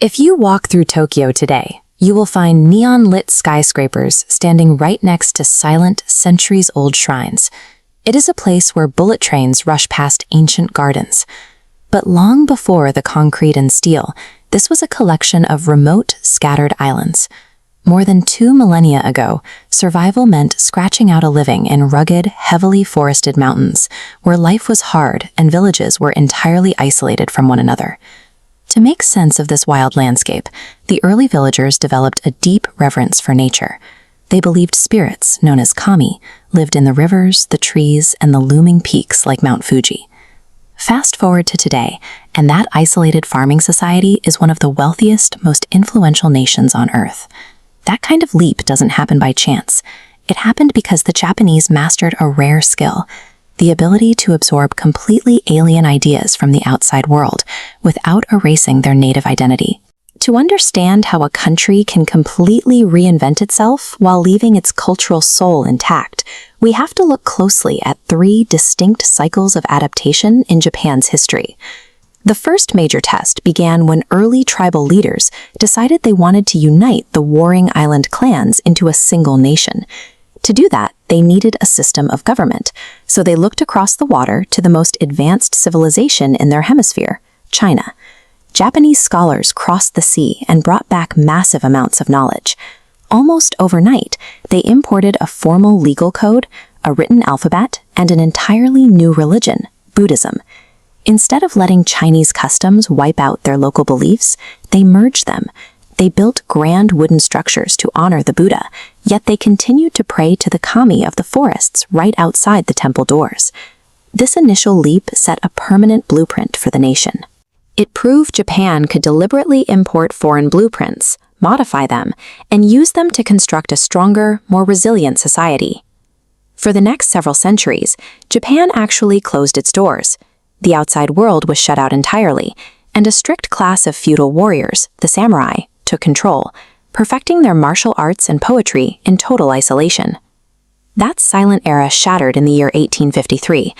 If you walk through Tokyo today, you will find neon-lit skyscrapers standing right next to silent, centuries-old shrines. It is a place where bullet trains rush past ancient gardens. But long before the concrete and steel, this was a collection of remote, scattered islands. More than 2 millennia ago, survival meant scratching out a living in rugged, heavily forested mountains, where life was hard and villages were entirely isolated from one another. To make sense of this wild landscape, the early villagers developed a deep reverence for nature. They believed spirits, known as kami, lived in the rivers, the trees, and the looming peaks like Mount Fuji. Fast forward to today, and that isolated farming society is one of the wealthiest, most influential nations on Earth. That kind of leap doesn't happen by chance. It happened because the Japanese mastered a rare skill: the ability to absorb completely alien ideas from the outside world without erasing their native identity. To understand how a country can completely reinvent itself while leaving its cultural soul intact, we have to look closely at 3 distinct cycles of adaptation in Japan's history. The first major test began when early tribal leaders decided they wanted to unite the warring island clans into a single nation. To do that, they needed a system of government, so they looked across the water to the most advanced civilization in their hemisphere, China. Japanese scholars crossed the sea and brought back massive amounts of knowledge. Almost overnight, they imported a formal legal code, a written alphabet, and an entirely new religion, Buddhism. Instead of letting Chinese customs wipe out their local beliefs, they merged them. They built grand wooden structures to honor the Buddha, yet they continued to pray to the kami of the forests right outside the temple doors. This initial leap set a permanent blueprint for the nation. It proved Japan could deliberately import foreign blueprints, modify them, and use them to construct a stronger, more resilient society. For the next several centuries, Japan actually closed its doors. The outside world was shut out entirely, and a strict class of feudal warriors, the samurai, took control, perfecting their martial arts and poetry in total isolation. That silent era shattered in the year 1853.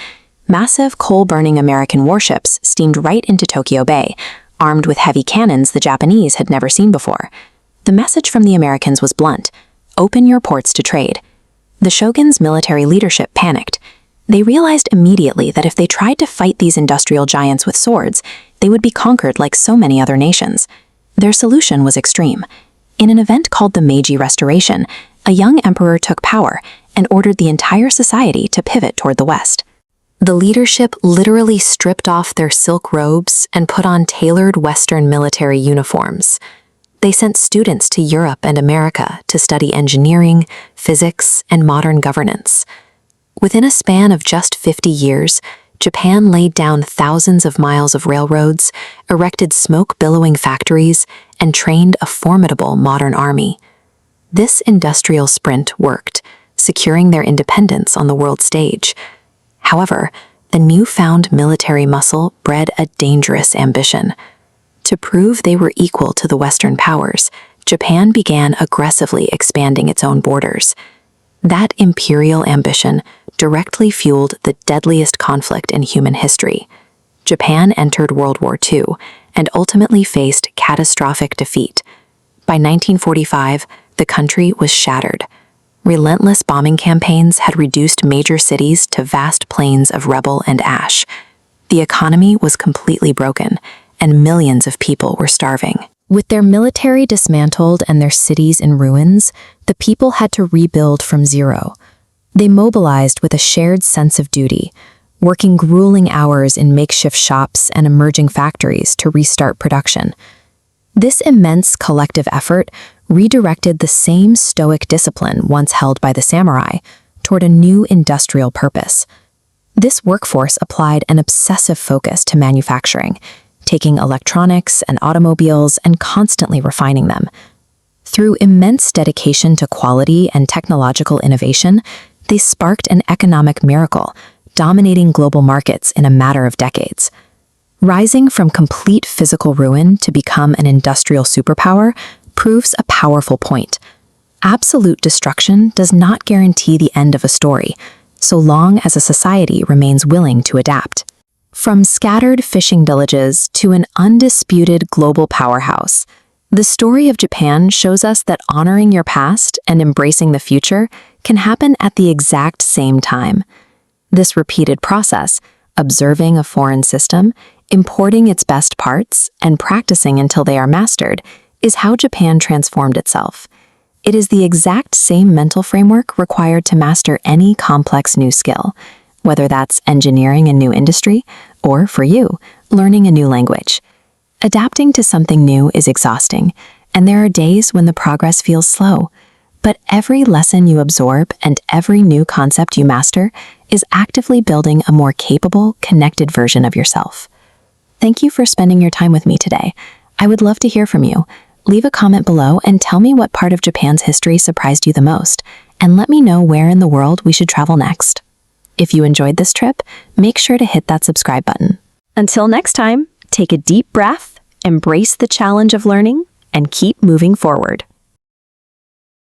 Massive coal-burning American warships steamed right into Tokyo Bay, armed with heavy cannons the Japanese had never seen before. The message from the Americans was blunt: open your ports to trade. The shogun's military leadership panicked. They realized immediately that if they tried to fight these industrial giants with swords, they would be conquered like so many other nations. Their solution was extreme. In an event called the Meiji Restoration, a young emperor took power and ordered the entire society to pivot toward the West. The leadership literally stripped off their silk robes and put on tailored Western military uniforms. They sent students to Europe and America to study engineering, physics, and modern governance. Within a span of just 50 years, Japan laid down thousands of miles of railroads, erected smoke-billowing factories, and trained a formidable modern army. This industrial sprint worked, securing their independence on the world stage. However, the newfound military muscle bred a dangerous ambition. To prove they were equal to the Western powers, Japan began aggressively expanding its own borders. That imperial ambition directly fueled the deadliest conflict in human history. Japan entered World War II and ultimately faced catastrophic defeat. By 1945, the country was shattered. Relentless bombing campaigns had reduced major cities to vast plains of rubble and ash. The economy was completely broken, and millions of people were starving. With their military dismantled and their cities in ruins, the people had to rebuild from zero. They mobilized with a shared sense of duty, working grueling hours in makeshift shops and emerging factories to restart production. This immense collective effort redirected the same stoic discipline once held by the samurai toward a new industrial purpose. This workforce applied an obsessive focus to manufacturing, taking electronics and automobiles and constantly refining them. Through immense dedication to quality and technological innovation, they sparked an economic miracle, dominating global markets in a matter of decades. Rising from complete physical ruin to become an industrial superpower proves a powerful point. Absolute destruction does not guarantee the end of a story, so long as a society remains willing to adapt. From scattered fishing villages to an undisputed global powerhouse, the story of Japan shows us that honoring your past and embracing the future can happen at the exact same time. This repeated process, observing a foreign system, importing its best parts, and practicing until they are mastered, is how Japan transformed itself. It is the exact same mental framework required to master any complex new skill, whether that's engineering a new industry, or, for you, learning a new language. Adapting to something new is exhausting, and there are days when the progress feels slow. But every lesson you absorb and every new concept you master is actively building a more capable, connected version of yourself. Thank you for spending your time with me today. I would love to hear from you. Leave a comment below and tell me what part of Japan's history surprised you the most, and let me know where in the world we should travel next. If you enjoyed this trip, make sure to hit that subscribe button. Until next time, take a deep breath, embrace the challenge of learning, and keep moving forward.